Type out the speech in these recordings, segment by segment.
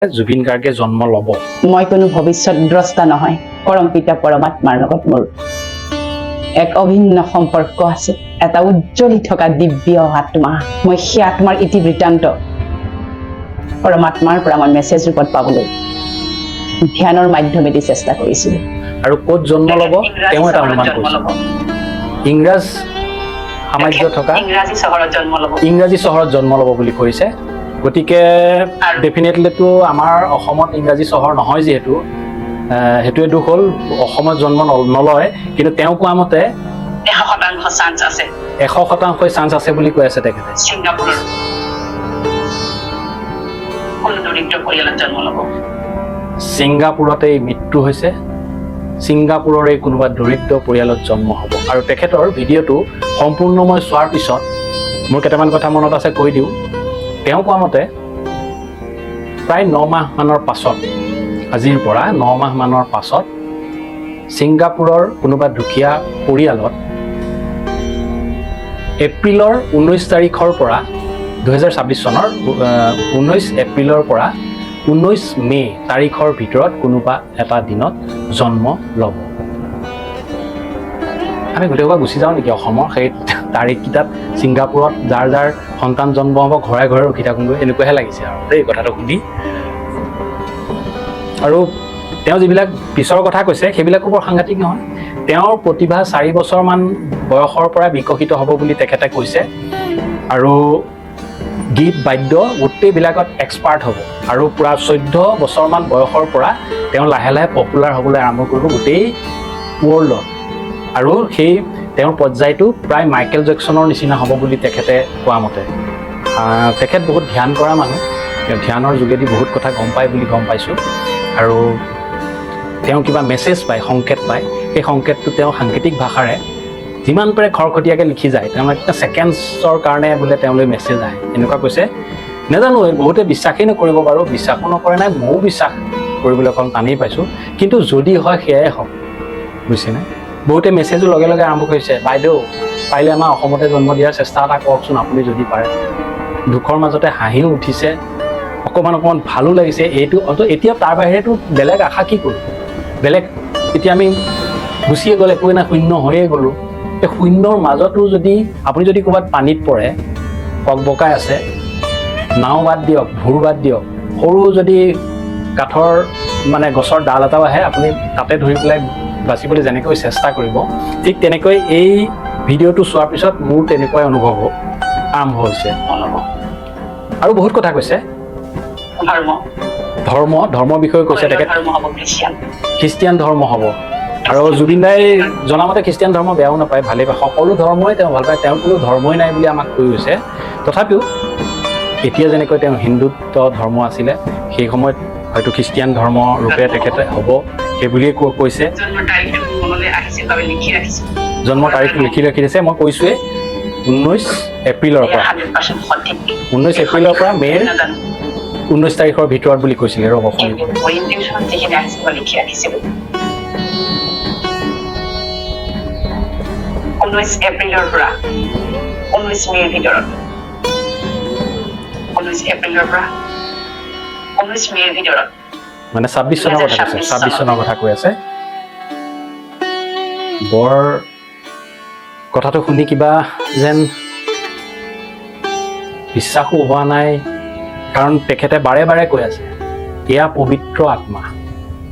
জুবিন গাৰ্গে জন্ম ল'ব। মই কোনো ভৱিষ্যত দ্ৰষ্টা নহয়, পৰম পিতা পৰমাত্মাৰ লগত মোৰ এক অভিন্ন সম্পৰ্ক আছে, এটা উজ্জ্বলি থকা দিব্য আত্মা। মই সেই আত্মাৰ ইতিবৃত্তান্ত পৰমাত্মাৰ পৰা মই মেছেজ ৰূপত পাবলৈ ধ্যানৰ মাধ্যমেদি চেষ্টা কৰিছিলোঁ। আৰু ক'ত জন্ম ল'ব তেওঁ এটা অনুমান কৰিছে, ইংৰাজ সাম্ৰাজ্য থকা ইংৰাজী চহৰত জন্ম ল'ব বুলি কৈছে। গতিকে ডেফিনেটলিটো আমাৰ অসমত ইংৰাজী চহৰ নহয়, যিহেতু সেইটোৱে দুখ হ'ল অসমত জন্ম নলয়, কিন্তু তেওঁ কোৱা মতে 100% চান্স আছে, 100% চান্স আছে বুলি কৈ আছে তেখেতে। ছিংগাপুৰৰ কোনো দৰিদ্ৰ পৰিয়ালত জন্ম ল'ব। ছিংগাপুৰতে মৃত্যু হৈছে, ছিংগাপুৰৰে কোনোবা দৰিদ্ৰ পৰিয়ালত জন্ম হ'ব। আৰু তেখেতৰ ভিডিঅ'টো সম্পূৰ্ণ মই চোৱাৰ পিছত মোৰ কেইটামান কথা মনত আছে, কৈ দিওঁ। তেওঁ কোৱা মতে প্ৰায় 9 মাহমানৰ পাছত, আজিৰ পৰা 9 মাহমানৰ পাছত ছিংগাপুৰৰ কোনোবা দুখীয়া পৰিয়ালত এপ্ৰিলৰ 19 তাৰিখৰ পৰা 2026 চনৰ 19 এপ্ৰিলৰ পৰা 19 মে তাৰিখৰ ভিতৰত কোনোবা এটা দিনত জন্ম ল'ব। আমি গোটেইসোপা গুচি যাওঁ নেকি অসমৰ সেই তাৰিখকেইটাত, ছিংগাপুৰত যাৰ যাৰ সন্তান জন্ম হ'ব ঘৰে ঘৰে ৰখি থাকোঁগৈ, এনেকুৱাহে লাগিছে আৰু এই কথাটো শুনি। আৰু তেওঁ যিবিলাক পিছৰ কথা কৈছে সেইবিলাকো বৰ সাংঘাতিক নহয়। তেওঁৰ প্ৰতিভা 4 বছৰমান বয়সৰ পৰা বিকশিত হ'ব বুলি তেখেতে কৈছে, আৰু গীত বাদ্য গোটেইবিলাকত এক্সপাৰ্ট হ'ব, আৰু পূৰা 14 বছৰমান বয়সৰ পৰা তেওঁ লাহে লাহে পপুলাৰ হ'বলৈ আৰম্ভ কৰিব গোটেই ৱৰ্ল্ডত। আৰু সেই তেওঁৰ পৰ্যায়টো প্ৰায় মাইকেল জেকচনৰ নিচিনা হ'ব বুলি তেখেতে কোৱা মতে। তেখেত বহুত ধ্যান কৰা মানুহ, তেওঁ ধ্যানৰ যোগেদি বহুত কথা গম পায় বুলি গম পাইছোঁ। আৰু তেওঁ কিবা মেছেজ পায়, সংকেত পায়, সেই সংকেতটো তেওঁ সাংকেতিক ভাষাৰে যিমান পাৰে খৰখতীয়াকৈ লিখি যায়। তেওঁ একটা ছেকেণ্ডছৰ কাৰণে বোলে তেওঁলৈ মেছেজ আহে, এনেকুৱা কৈছে। নাজানো, বহুতে বিশ্বাসেই নকৰিব বাৰু, বিশ্বাসো নকৰে নাই, ময়ো বিশ্বাস কৰিবলৈ অকণ টানেই পাইছোঁ। কিন্তু যদি হয় সেয়াই হওক, বুজিছেনে? বহুতে মেছেজো লগে লগে আৰম্ভ কৰিছে, বাইদেউ পাৰিলে আমাৰ অসমতে জন্ম দিয়াৰ চেষ্টা এটা কৰকচোন আপুনি যদি পাৰে। দুখৰ মাজতে হাঁহিও উঠিছে, অকণমান ভালো লাগিছে। এইটো এতিয়া তাৰ বাহিৰেতো বেলেগ আশা কি কৰোঁ, বেলেগ এতিয়া আমি গুচিয়ে গ'লে একোৱে না, শূন্য হৈয়ে গ'লোঁ। এই শূন্যৰ মাজতো যদি আপুনি যদি ক'ৰবাত পানীত পৰে, বকাই আছে, নাও বাদ দিয়ক, ভূৰ বাদ দিয়ক, সৰু যদি কাঠৰ মানে গছৰ ডাল এটাও আহে, আপুনি তাতে ধৰি পেলাই বাচিবলৈ যেনেকৈ চেষ্টা কৰিব, ঠিক তেনেকৈ এই ভিডিঅ'টো চোৱাৰ পিছত মোৰ তেনেকুৱাই অনুভৱ আৰম্ভ হৈছে। আৰু বহুত কথা কৈছে, ধৰ্মৰ বিষয়ে কৈছে তেখেত, খ্ৰীষ্টিয়ান ধৰ্ম হ'ব। আৰু জুবিন দাই জনামতে খ্ৰীষ্টিয়ান ধৰ্ম বেয়াও নাপায়, ভালেই পায়, সকলো ধৰ্মই তেওঁ ভাল পায়, তেওঁৰ কোনো ধৰ্মই নাই বুলি আমাক কৈ গৈছে। তথাপিও এতিয়া যেনেকৈ তেওঁ হিন্দুত্ব ধৰ্ম আছিলে, সেই সময়ত হয়তো খ্ৰীষ্টিয়ান ধৰ্ম ৰূপে তেখেতে হ'ব সেই বুলিয়ে কৈছে। জন্মৰ তাৰিখটো লিখি ৰাখিছে, মই কৈছোঁৱেই 19 এপ্ৰিলৰ পৰা 19 এপ্ৰিলৰ পৰা মে'ৰ 19 তাৰিখৰ ভিতৰত বুলি কৈছিলে। ৰ'ব শুনিব, 19 এপ্ৰিলৰ পৰা 19 মে'ৰ ভিতৰত, 19 এপ্ৰিলৰ পৰা 19 মে'ৰ ভিতৰত, মানে 26 চনৰ কথা কৈছে, 26 চনৰ কথা কৈ আছে। বৰ কথাটো শুনি কিবা যেন বিশ্বাসো হোৱা নাই, কাৰণ তেখেতে বাৰে বাৰে কৈ আছে এয়া পবিত্ৰ আত্মা।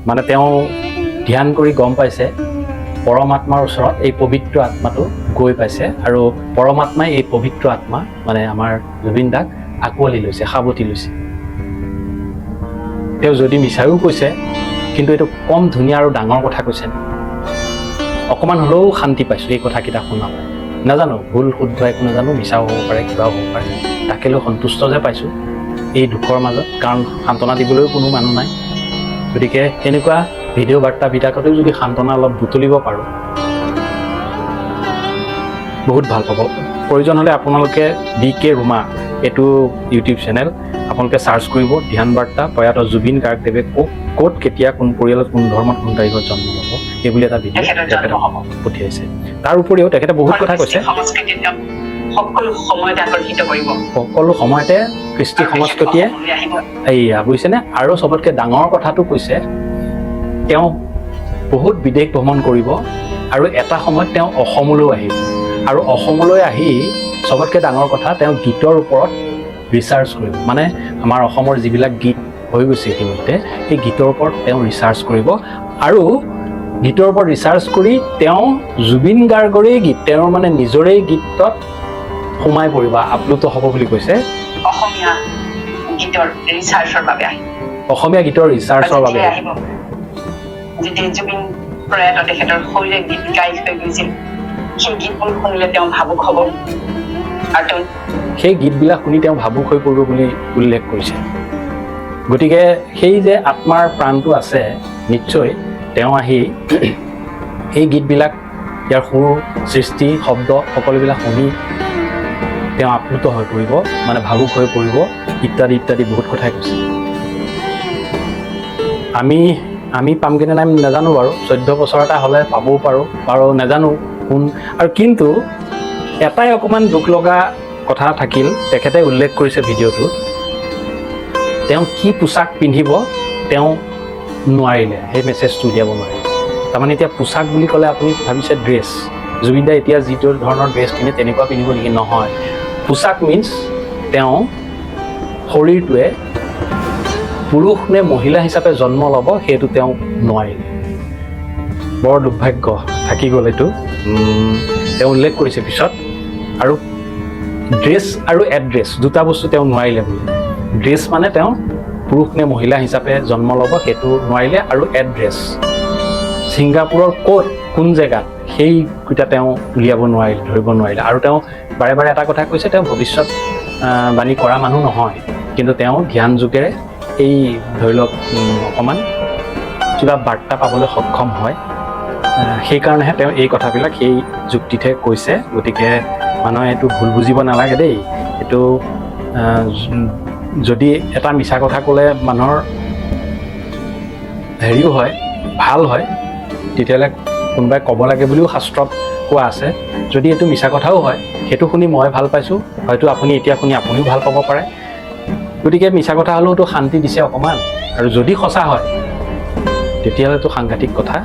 মানে তেওঁ ধ্যান কৰি গম পাইছে পৰমাত্মাৰ ওচৰত এই পবিত্ৰ আত্মাটো গৈ পাইছে, আৰু পৰমাত্মাই এই পবিত্ৰ আত্মা মানে আমাৰ জুবিন দাক আঁকোৱালি লৈছে, সাৱটি লৈছে। তেওঁ যদি মিছাও কৈছে, কিন্তু এইটো কম ধুনীয়া আৰু ডাঙৰ কথা কৈছে। অকণমান হ'লেও শান্তি পাইছোঁ এই কথাকেইটা শুনা পাই। নাজানো ভুল শুদ্ধ একো নাজানো, মিছাও হ'ব পাৰে, কিবাও হ'ব পাৰে, তাকে লৈ সন্তুষ্ট যে পাইছোঁ এই দুখৰ মাজত, কাৰণ সান্তনা দিবলৈও কোনো মানুহ নাই। গতিকে এনেকুৱা ভিডিঅ' বাৰ্তাবিলাকতেও যদি সান্তনা অলপ বুটলিব পাৰোঁ, বহুত ভাল পাব। প্ৰয়োজন হ'লে আপোনালোকে DK ৰুমা এইটো ইউটিউব চেনেল আপোনালোকে চাৰ্চ কৰিব, ধ্যান বাৰ্তা প্ৰয়াত জুবিন গাৰ্গদেৱে ক'ত কেতিয়া কোন পৰিয়ালত কোন ধৰ্মত কোন তাৰিখত জন্ম ল'ব, এইবুলি এটা ভিডিঅ' তেখেতে পঠিয়াইছে। তাৰ উপৰিও তেখেতে বহুত কথা কৈছে। সকলো সময়তে আকৰ্ষিত কৰিব সকলো সময়তে কৃষ্টি সংস্কৃতিয়ে এইয়া বুজিছেনে আৰু চবতকৈ ডাঙৰ কথাটো কৈছে তেওঁ বহুত বিদেশ ভ্ৰমণ কৰিব আৰু এটা সময়ত তেওঁ অসমলৈ আহিব আৰু অসমলৈ আহি চবতকৈ ডাঙৰ কথা তেওঁ গীতৰ ওপৰত ৰিচাৰ্চ কৰিব মানে আমাৰ অসমৰ যিবিলাক গীত হৈ গৈছে ইতিমধ্যে সেই গীতৰ ওপৰত তেওঁ ৰিচাৰ্চ কৰিব আৰু গীতৰ ওপৰত ৰিচাৰ্চ কৰি তেওঁ জুবিন গাৰ্গৰেই গীত তেওঁৰ মানে নিজৰেই গীতত সোমাই পৰিব আপ্লুত হ'ব বুলি কৈছে অসমীয়া গীতৰ ৰিচাৰ্চৰ বাবে অসমীয়া গীতৰ ৰিচাৰ্চৰ বাবে যেতিয়া জুবিন প্ৰয়াত তেখেতৰ শৰীৰে গীত গাই থৈ গৈছিল সেই গীতবোৰ শুনিলে তেওঁ ভাবুক হ'ব আৰু সেই গীতবিলাক শুনি তেওঁ ভাবুক হৈ পৰিব বুলি উল্লেখ কৰিছে গতিকে সেই যে আত্মাৰ প্ৰাণটো আছে নিশ্চয় তেওঁ আহি এই গীতবিলাক ইয়াৰ সুৰ সৃষ্টি শব্দ সকলোবিলাক শুনি তেওঁ আপ্লুত হৈ পৰিব মানে ভাবুক হৈ পৰিব ইত্যাদি ইত্যাদি বহুত কথাই কৈছে আমি পামগৈনে নাই নাজানো বাৰু 14 বছৰ এটা হ'লে পাবও পাৰোঁ নাজানো কোন আৰু কিন্তু এটাই অকণমান দুখ লগা কথা থাকিল তেখেতে উল্লেখ কৰিছে ভিডিঅ'টোত তেওঁ কি পোছাক পিন্ধিব তেওঁ নোৱাৰিলে সেই মেছেজটো উলিয়াব নোৱাৰিলে তাৰমানে এতিয়া পোছাক বুলি ক'লে আপুনি ভাবিছে ড্ৰেছ জুবিন দাই এতিয়া যিটো ধৰণৰ ড্ৰেছ পিন্ধে তেনেকুৱা পিন্ধিব নেকি নহয় পোছাক মিনছ তেওঁ শৰীৰটোৱে পুৰুষ নে মহিলা হিচাপে জন্ম ল'ব সেইটো তেওঁ নোৱাৰিলে বৰ দুৰ্ভাগ্য থাকি গ'ল এইটো তেওঁ উল্লেখ কৰিছে পিছত আৰু ড্ৰেছ আৰু এড্ৰেছ দুটা বস্তু তেওঁ নোৱাৰিলে বুলি ড্ৰেছ মানে তেওঁ পুৰুষ নে মহিলা হিচাপে জন্ম ল'ব সেইটো নোৱাৰিলে আৰু এড্ৰেছ ছিংগাপুৰৰ ক'ত কোন জেগাত সেইকেইটা তেওঁ উলিয়াব নোৱাৰিলে ধৰিব নোৱাৰিলে আৰু তেওঁ বাৰে বাৰে এটা কথা কৈছে তেওঁ ভৱিষ্যত বাণী কৰা মানুহ নহয় কিন্তু তেওঁ ধ্যান যোগেৰে এই ধৰি লওক অকণমান কিবা বাৰ্তা পাবলৈ সক্ষম হয় সেইকাৰণেহে তেওঁ এই কথাবিলাক সেই যুক্তিতহে কৈছে গতিকে মানুহে এইটো ভুল বুজিব নালাগে দেই এইটো যদি এটা মিছা কথা ক'লে মানুহৰ হেৰিও হয় ভাল হয় তেতিয়াহ'লে কোনোবাই ক'ব লাগে বুলিও শাস্ত্ৰত কোৱা আছে যদি এইটো মিছা কথাও হয় সেইটো শুনি মই ভাল পাইছোঁ হয়তো আপুনি এতিয়া শুনি আপুনিও ভাল পাব পাৰে গতিকে মিছা কথা হ'লেওতো শান্তি দিছে অকণমান আৰু যদি সঁচা হয় তেতিয়াহ'লেতো সাংঘাতিক কথা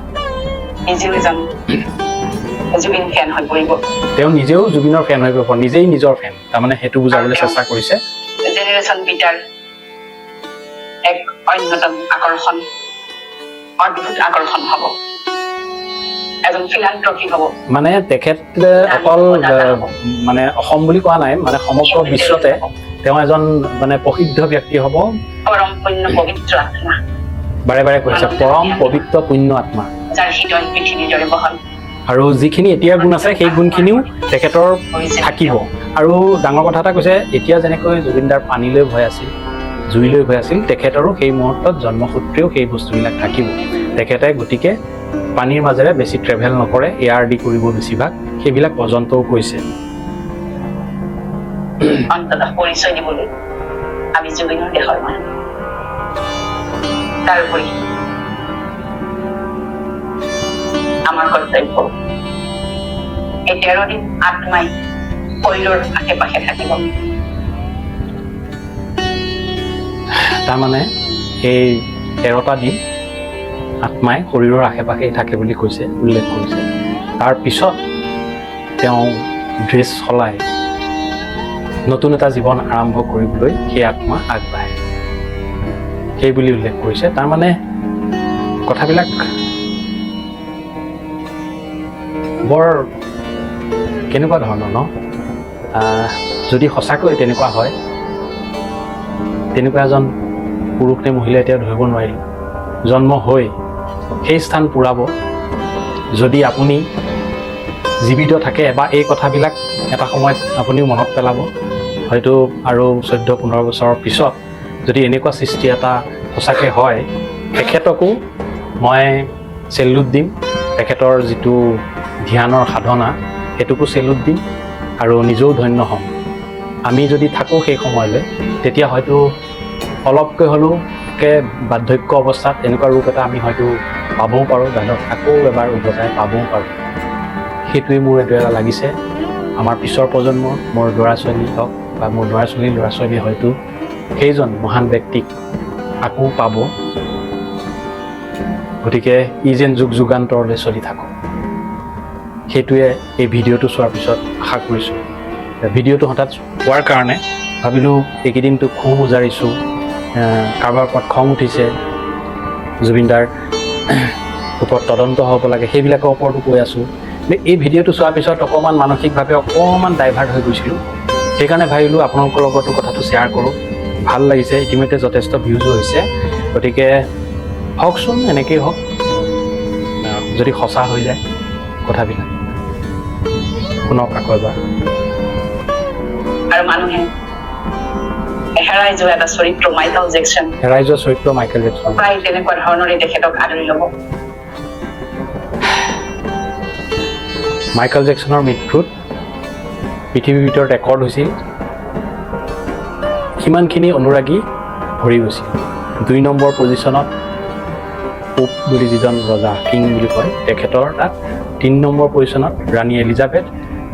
তেওঁ নিজেও জুবিনৰ ফেন হৈ পৰিব নিজেই নিজৰ ফেন তাৰমানে সেইটো বুজাবলৈ চেষ্টা কৰিছে জেনেৰেশ্যন বিটাৰ এক অন্যতম আকৰ্ষণ অদ্ভুত আকৰ্ষণ হ'ব এজন ফিলান্থ্ৰপি হ'ব মানে তেখেত অকল মানে অসম বুলি কোৱা নাই মানে সমগ্ৰ বিশ্বতে তেওঁ এজন মানে প্ৰসিদ্ধ ব্যক্তি হ'ব পৰম পুণ্য পবিত্ৰ আত্মা বাৰে বাৰে কৈছে পৰম পবিত্ৰ পুণ্য আত্মা যাৰ হৃদয় পৃথিৱীৰ দৰে বহল আৰু যিখিনি এতিয়া গুণ আছে সেই গুণখিনিও তেখেতৰ থাকিব আৰু ডাঙৰ কথা এটা কৈছে এতিয়া যেনেকৈ জুবিনদাৰ পানীলৈ ভয় আছিল জুইলৈ ভয় আছিল তেখেতৰো সেই মুহূৰ্তত জন্মসূত্ৰেও সেই বস্তুবিলাক থাকিব তেখেতে গতিকে পানীৰ মাজেৰে বেছি ট্ৰেভেল নকৰে এয়াৰ দি কৰিব বেছিভাগ সেইবিলাক পৰ্যন্তও কৈছে অন্ততঃ পৰিচয় দিবলৈ আমি জুবিনৰ দেশৰ মানুহ তাৰোপৰি আমাৰ কৰ্তব্য এই 13 দিন আত্মাই শৰীৰৰ আশে পাশে থাকিব তাৰমানে এই 13টা দিন আত্মাই শৰীৰৰ আশে পাশে থাকে বুলি কৈছে উল্লেখ কৰিছে তাৰপিছত তেওঁ ড্ৰেছ সলাই নতুন এটা জীৱন আৰম্ভ কৰিবলৈ সেই আত্মা আগবাঢ়ে সেই বুলি উল্লেখ কৰিছে তাৰমানে কথাবিলাক বৰ কেনেকুৱা ধৰণৰ ন যদি সঁচাকৈ তেনেকুৱা হয় তেনেকুৱা এজন পুৰুষ নে মহিলা এতিয়া ধৰিব নোৱাৰিলে জন্ম হৈ সেই স্থান পূৰাব যদি আপুনি জীৱিত থাকে বা এই কথাবিলাক এটা সময়ত আপুনিও মনত পেলাব হয়তো আৰু 14-15 বছৰৰ পিছত যদি এনেকুৱা সৃষ্টি এটা সঁচাকৈ হয় তেখেতকো মই চেলুট দিম তেখেতৰ যিটো ধ্যানৰ সাধনা সেইটোকো চেলুট দিম আৰু নিজেও ধন্য হ'ম আমি যদি থাকোঁ সেই সময়লৈ তেতিয়া হয়তো অলপকৈ হ'লেও বাৰ্ধক্য অৱস্থাত এনেকুৱা ৰূপ এটা আমি হয়তো পাবও পাৰোঁ বেলেগ আকৌ এবাৰ উভতাই পাবও পাৰোঁ সেইটোৱে মোৰ এইটো এটা লাগিছে আমাৰ পিছৰ প্ৰজন্মৰ মোৰ ল'ৰা ছোৱালী হওক বা মোৰ ল'ৰা ছোৱালী হয়তো সেইজন মহান ব্যক্তিক আকৌ পাব। গতিকে ই যেন যুগ যুগান্তৰলৈ চলি থাকক, সেইটোৱে এই ভিডিঅ'টো চোৱাৰ পিছত আশা কৰিছোঁ। ভিডিঅ'টো হঠাৎ পোৱাৰ কাৰণে ভাবিলোঁ এইকেইদিনটো খুব উজাৰিছোঁ, কাৰোবাৰ ওপৰত খং উঠিছে, জুবিন দাৰ ওপৰত তদন্ত হ'ব লাগে, সেইবিলাকৰ ওপৰতো কৈ আছোঁ। কিন্তু এই ভিডিঅ'টো চোৱাৰ পিছত অকণমান মানসিকভাৱে অকণমান ডাইভাৰ্ট হৈ গৈছিলোঁ। সেইকাৰণে ভাবিলোঁ আপোনালোকৰ লগতো কথাটো শ্বেয়াৰ কৰোঁ। ভাল লাগিছে, ইতিমধ্যে যথেষ্ট ভিউজো হৈছে। গতিকে হওকচোন, এনেকেই হওক, যদি সঁচা হৈ যায় কথাবিলাক। শুনক আকৌ এবাৰ। আৰু মানুহে হেৰাই যোৱা এটা চৰিত্ৰ মাইকেল জেকচন, হেৰাই যোৱা চৰিত্ৰ মাইকেল জেকচন, প্ৰায় তেনেকুৱা ধৰণৰে তেখেতক আদৰি ল'ব। মাইকেল জেকচনৰ মৃত্যুত পৃথিৱীৰ ভিতৰত ৰেকৰ্ড হৈছিল, সিমানখিনি অনুৰাগী ভৰি গৈছিল। 2 নম্বৰ পজিশ্যনত পোপ বুলি যিজন ৰজা, কিং বুলি কয়, তেখেতৰ তাত 3 নম্বৰ পজিশ্যনত ৰাণী এলিজাবেথ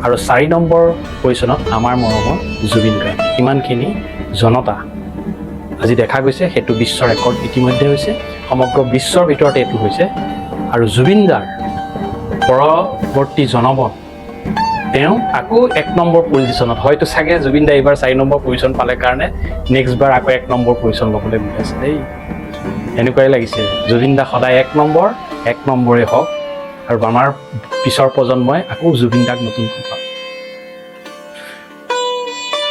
আৰু 4 নম্বৰ পজিশ্যনত আমাৰ মৰমৰ জুবিন গাৰ্গ। ইমানখিনি জনতা আজি দেখা গৈছে, সেইটো বিশ্ব ৰেকৰ্ড ইতিমধ্যে হৈছে, সমগ্ৰ বিশ্বৰ ভিতৰত এইটো হৈছে। আৰু জুবিন দাৰ পৰৱৰ্তী জনমত তেওঁ আকৌ 1 নম্বৰ পজিশ্যনত, হয়তো চাগে জুবিন দা এইবাৰ 4 নম্বৰ পজিশ্যন পালে কাৰণে নেক্সট বাৰ আকৌ 1 নম্বৰ পজিশ্যন ল'বলৈ গৈ আছে দেই। এনেকুৱাই লাগিছে, জুবিন দা সদায় 1 নম্বৰে হওক, আৰু আমাৰ পিছৰ প্ৰজন্মই আকৌ জুবিন দাক নতুনকৈ পাওক।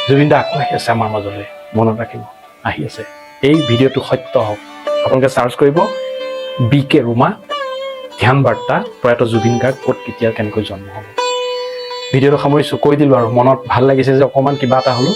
জুবিন দা আকৌ আহি আছে আমাৰ মাজলৈ, মনত ৰাখিব, আহি আছে। এই ভিডিঅ'টো সত্য হওক, আপোনালোকে চাৰ্চ কৰিব BK ৰোমা ধ্যান বাৰ্তা প্ৰয়াত জুবিন গাৰ্গ ক'ত কেতিয়া কেনেকৈ জন্ম হ'ব। ভিডিঅ'টো সামৰিছোঁ, কৈ দিলোঁ আৰু মনত ভাল লাগিছে যে অকণমান কিবা এটা হ'লেও